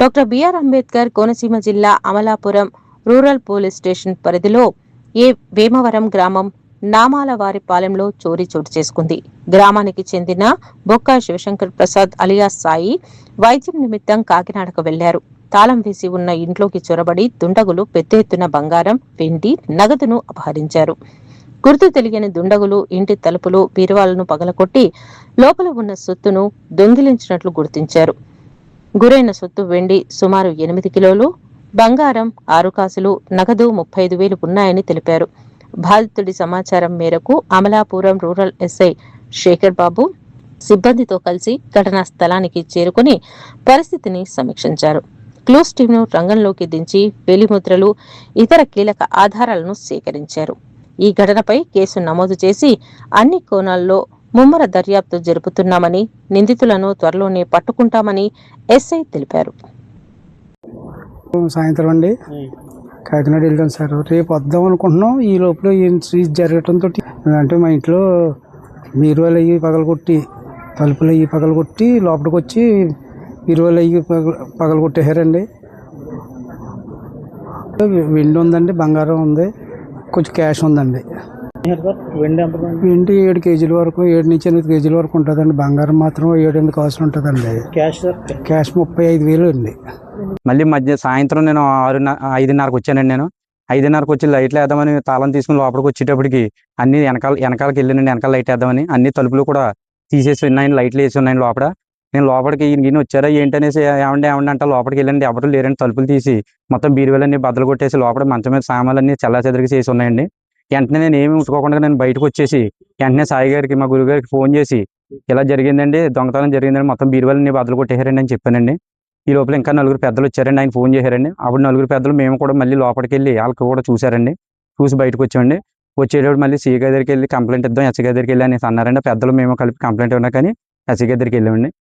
Doctor BR Ambedkar Konaseema జిల్లా Amalapuram rural police station పరిధిలో వేమవరం గ్రామం నామాలవారిపాలెంలో చోరీ చోటు చేసుకుంది. గ్రామానికి చెందిన బొక్క శివశంకర్ ప్రసాద్ అలియాస్ సాయి వైద్యం నిమిత్తం కాకినాడకు వెళ్లారు. తాళం వేసి ఉన్న ఇంట్లోకి చొరబడి దుండగులు పెద్ద ఎత్తున బంగారం, వెండి, నగదును అపహరించారు. గుర్తు తెలియని దుండగులు ఇంటి తలుపులు, బీరువాలను పగలకొట్టి లోపల ఉన్న సొత్తును దొంగిలించినట్లు గుర్తించారు. గురైన సొత్తు వెండి సుమారు 8 కిలోలు, బంగారం 6 కాసులు, నగదు 35,000 ఉన్నాయని తెలిపారు. బాధితుడి సమాచారం మేరకు అమలాపురం రూరల్ ఎస్ఐ శేఖర్ బాబు సిబ్బందితో కలిసి ఘటనా స్థలానికి చేరుకుని పరిస్థితిని సమీక్షించారు. క్లూస్ టీంను రంగంలోకి దించి వేలిముద్రలు, ఇతర కీలక ఆధారాలను సేకరించారు. ఈ ఘటనపై కేసు నమోదు చేసి అన్ని కోణాల్లో ముమ్మర దర్యాప్తు జరుపుతున్నామని, నిందితులను త్వరలోనే పట్టుకుంటామని ఎస్ఐ తెలిపారు. సాయంత్రం అండి కాకినాడ వెళ్తాం సార్. రేపు వద్దాం అనుకుంటున్నాం. ఈ లోపల జరగటంతో అంటే మా ఇంట్లో బీరువాలు అయ్యి పగలగొట్టి, తలుపులు అయ్యి పగలగొట్టి లోపలికి వచ్చి బీరువాలు అయ్యి పగలగొట్టేశారండి. వెండి ఉందండి, బంగారం ఉంది, కొంచెం క్యాష్ ఉందండి. వెండి 7 కేజీల వరకు, 7 నుంచి 8 కేజీల వరకు ఉంటుందండి. బంగారం మాత్రం 7-8 కాసులు ఉంటుందండి. క్యాష్ 35,000 అండి. మళ్ళీ సాయంత్రం నేను 5:30కి వచ్చానండి. నేను 5:30కి వచ్చి లైట్లు వేద్దామని తాళం తీసుకుని లోపలికి వచ్చేటప్పటికి అన్ని వెనకాలకి వెళ్ళానండి. వెనకాల లైట్ వేద్దామని అన్ని తలుపులు కూడా తీసేసి ఉన్నాయని, లైట్లు వేసి ఉన్నాయని లోపల. నేను లోపలికి ఈయన వచ్చారా ఏంటనేసి ఏమండి అంటే లోపలికి వెళ్ళండి, ఎవరు లేరండి. తలుపులు తీసి మొత్తం బీరువాలన్నీ బద్దలు కొట్టేసి లోపల మంచం మీద సామాన్లన్నీ చెల్లాచెదరికి చేసి ఉన్నాయండి. వెంటనే నేను ఏమి ఉంచుకోకుండా నేను బయటకు వచ్చేసి వెంటనే సాయి గారికి, మా గురువు గారికి ఫోన్ చేసి ఇలా జరిగిందండి, దొంగతనం జరిగిందండి, మొత్తం బీరువాలన్నీ బద్దలు కొట్టేశారండి అని చెప్పానండి. ఈ లోపల ఇంకా 4 పెద్దలు వచ్చారండి. ఆయన ఫోన్ చేశారండి. అప్పుడు 4 పెద్దలు మేము కూడా మళ్ళీ లోపలికి వెళ్ళి వాళ్ళకి కూడా చూశారండి. చూసి బయటకు వచ్చామండి. వచ్చేటప్పుడు మళ్ళీ సీ గారి దగ్గరికి వెళ్ళి కంప్లైంట్ ఇద్దాం, ఎస్సీ గారి దగ్గరికి వెళ్ళి అనేసి అన్నారండి. పెద్దలు మేము కలిపి కంప్లైంట్ ఉన్నా కానీ ఎస్సీ గారి దగ్గరికి వెళ్ళామండి.